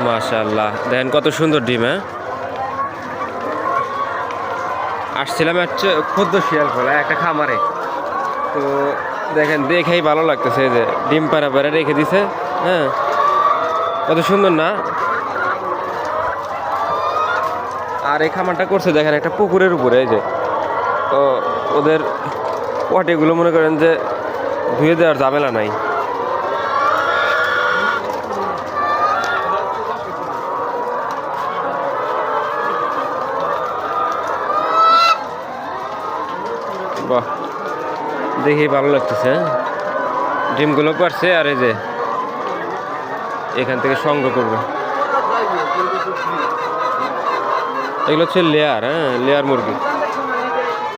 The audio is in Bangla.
মাশাআল্লাহ, দেখেন কত সুন্দর ডিম। হ্যাঁ, আসছিলাম হচ্ছে ক্ষুদ্র শিয়াল খোলা একটা খামারে, তো দেখেন দেখেই ভালো লাগতেছে, এই যে ডিম পাড়া পাড়া রেখে দিছে। হ্যাঁ, কত সুন্দর না। আর এই খামারটা করছে দেখেন একটা পুকুরের উপরে, এই যে তো ওদের পটিগুলো মনে করেন যে ধুয়ে দেওয়ার ঝামেলা নাই। বাহ, দেখি ভালো লাগতেছে। ডিমগুলো পারছে, আর এই যে এখান থেকে সংগ্রহ করবে। এগুলো হচ্ছে লেয়ার, হ্যাঁ লেয়ার মুরগি।